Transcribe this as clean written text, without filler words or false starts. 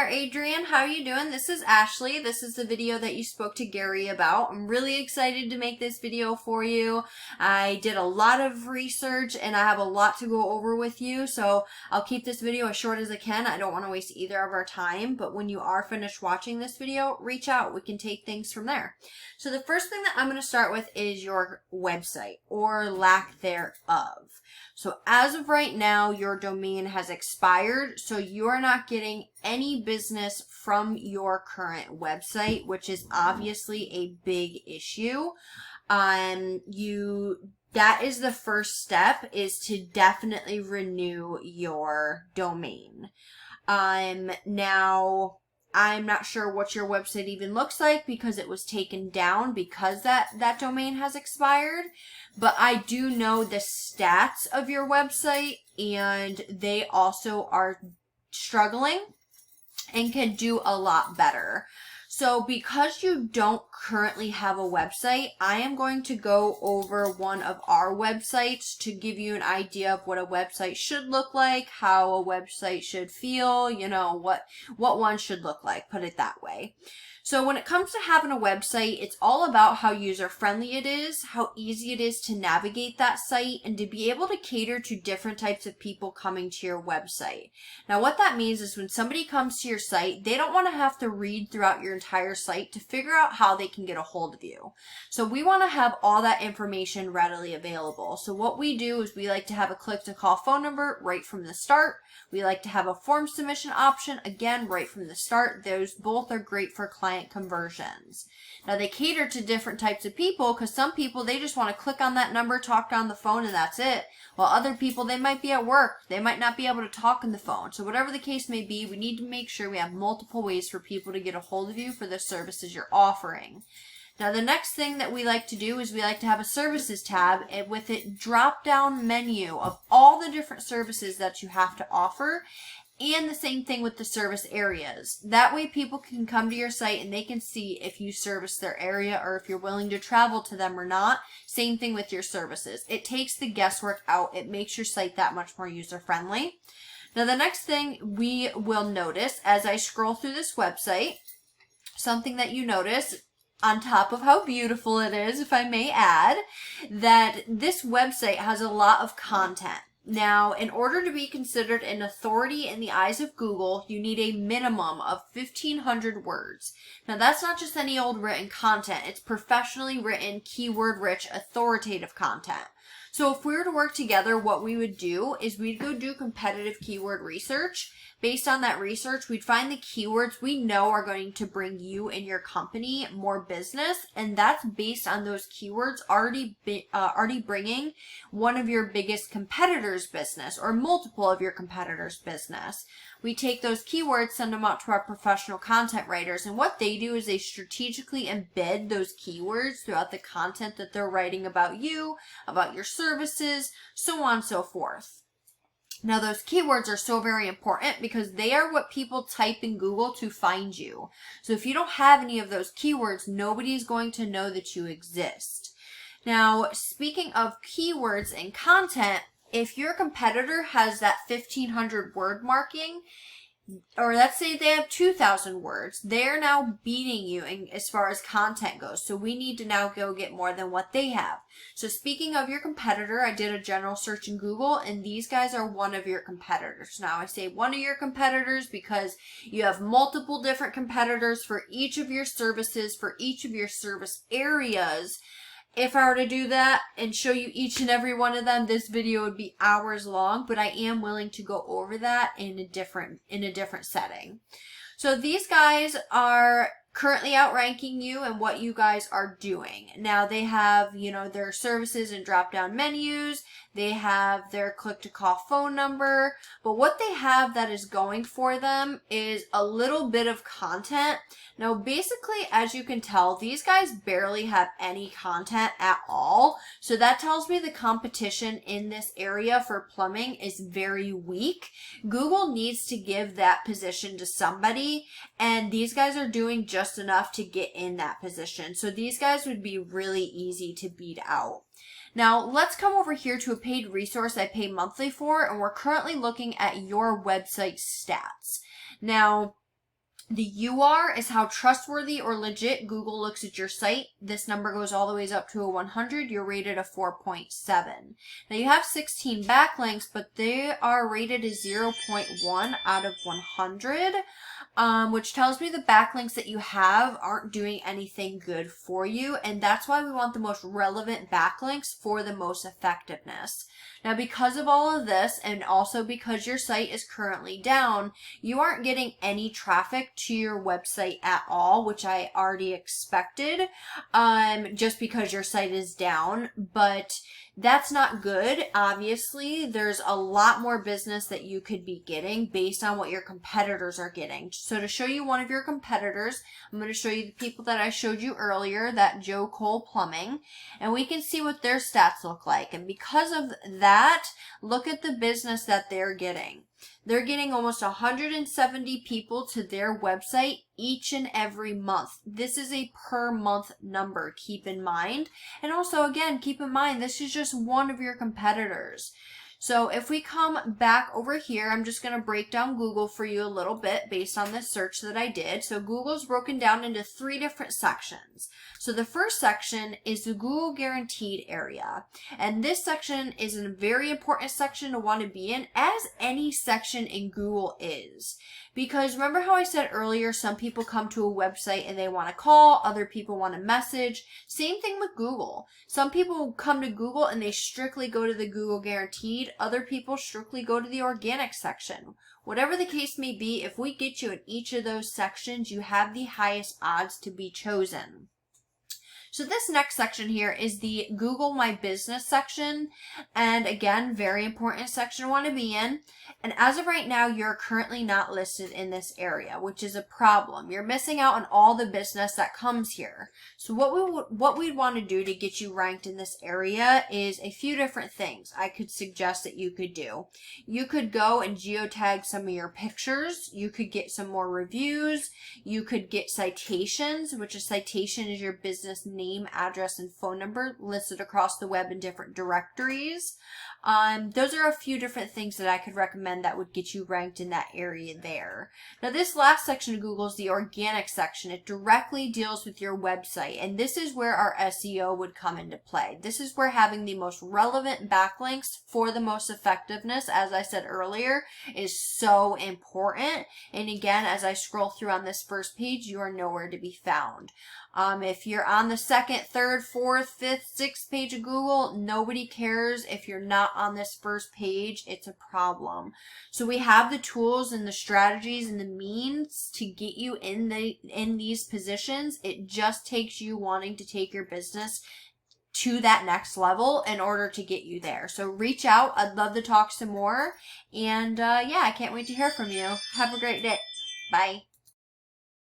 there, Adrian. How are you doing? This is Ashley. This is the video that you spoke to Gary about. I'm really excited to make this video for you. I did a lot of research and I have a lot to go over with you, so I'll keep this video as short as I can. I don't want to waste either of our time, but when you are finished watching this video, reach out. We can take things from there. So the first thing that I'm going to start with is your website, or lack thereof. So as of right now, your domain has expired, so you're not getting any business from your current website, which is obviously a big issue. That is the first step, is to definitely renew your domain. Now, I'm not sure what your website even looks like because it was taken down because that domain has expired. But I do know the stats of your website, and they also are struggling and can do a lot better. So because you don't currently have a website, I am going to go over one of our websites to give you an idea of what a website should look like, how a website should feel, you know, what one should look like, put it that way. So when it comes to having a website, it's all about how user-friendly it is, how easy it is to navigate that site, and to be able to cater to different types of people coming to your website. Now what that means is when somebody comes to your site, they don't want to have to read throughout your entire site to figure out how they can get a hold of you. So we want to have all that information readily available. So what we do is we like to have a click-to-call phone number right from the start. We like to have a form submission option, again, right from the start. Those both are great for client conversions. Now they cater to different types of people, because some people, they just want to click on that number, talk on the phone, and that's it. While other people, they might be at work. They might not be able to talk on the phone. So whatever the case may be, we need to make sure we have multiple ways for people to get a hold of you for the services you're offering. Now the next thing that we like to do is we like to have a services tab, and with it drop down menu of all the different services that you have to offer, and the same thing with the service areas. That way people can come to your site and they can see if you service their area or if you're willing to travel to them or not. Same thing with your services. It takes the guesswork out. It makes your site that much more user friendly. Now the next thing we will notice as I scroll through this website, something that you notice, on top of how beautiful it is, if I may add, that this website has a lot of content. Now, in order to be considered an authority in the eyes of Google, you need a minimum of 1,500 words. Now, that's not just any old written content. It's professionally written, keyword-rich, authoritative content. So if we were to work together, what we would do is we'd go do competitive keyword research. Based on that research, we'd find the keywords we know are going to bring you and your company more business, and that's based on those keywords already bringing one of your biggest competitors' business or multiple of your competitors' business. We take those keywords, send them out to our professional content writers, and what they do is they strategically embed those keywords throughout the content that they're writing about you, about your services, so on and so forth. Now, those keywords are so very important because they are what people type in Google to find you. So if you don't have any of those keywords, nobody is going to know that you exist. Now, speaking of keywords and content, if your competitor has that 1,500 word marking, or let's say they have 2,000 words, they're now beating you as far as content goes. So we need to now go get more than what they have. So speaking of your competitor, I did a general search in Google, and these guys are one of your competitors. Now I say one of your competitors because you have multiple different competitors for each of your services, for each of your service areas. If I were to do that and show you each and every one of them, this video would be hours long, but I am willing to go over that in a different setting. So these guys are currently outranking you and what you guys are doing. Now they have, you know, their services and drop down menus. They have their click-to-call phone number, but what they have that is going for them is a little bit of content. Now, basically, as you can tell, these guys barely have any content at all. So that tells me the competition in this area for plumbing is very weak. Google needs to give that position to somebody, and these guys are doing just enough to get in that position. So these guys would be really easy to beat out. Now, let's come over here to a paid resource I pay monthly for, and we're currently looking at your website stats. Now, The UR is how trustworthy or legit Google looks at your site. This number goes all the way up to a 100. You're rated a 4.7. Now you have 16 backlinks, but they are rated a 0.1 out of 100, which tells me the backlinks that you have aren't doing anything good for you. And that's why we want the most relevant backlinks for the most effectiveness. Now, because of all of this, and also because your site is currently down, you aren't getting any traffic to your website at all, which I already expected, just because your site is down. But that's not good. Obviously, there's a lot more business that you could be getting based on what your competitors are getting. So to show you one of your competitors, I'm going to show you the people that I showed you earlier, that Joe Cole Plumbing, and we can see what their stats look like. And because of that, look at the business that they're getting. They're getting almost 170 people to their website each and every month. This is a per month number, keep in mind. And also, again, keep in mind, this is just one of your competitors. So if we come back over here, I'm just going to break down Google for you a little bit based on this search that I did. So Google's broken down into 3 different sections. So the first section is the Google Guaranteed area. And this section is a very important section to want to be in, as any section in Google is. Because remember how I said earlier, some people come to a website and they want to call, other people want to message. Same thing with Google. Some people come to Google and they strictly go to the Google Guaranteed. Other people strictly go to the organic section. Whatever the case may be, if we get you in each of those sections, you have the highest odds to be chosen. So this next section here is the Google My Business section. And again, very important section to want to be in. And as of right now, you're currently not listed in this area, which is a problem. You're missing out on all the business that comes here. So what we'd want to do to get you ranked in this area is a few different things I could suggest that you could do. You could go and geotag some of your pictures. You could get some more reviews. You could get citations, which a citation is your business name, address, and phone number listed across the web in different directories. Those are a few different things that I could recommend that would get you ranked in that area there. Now, this last section of Google is the organic section. It directly deals with your website, and this is where our SEO would come into play. This is where having the most relevant backlinks for the most effectiveness, as I said earlier, is so important. And again, as I scroll through on this first page, you are nowhere to be found. If you're on the second, third, fourth, fifth, sixth page of Google, nobody cares. If you're not on this first page, it's a problem. So we have the tools and the strategies and the means to get you in these positions. It just takes you wanting to take your business to that next level in order to get you there. So reach out. I'd love to talk some more. And yeah, I can't wait to hear from you. Have a great day. Bye.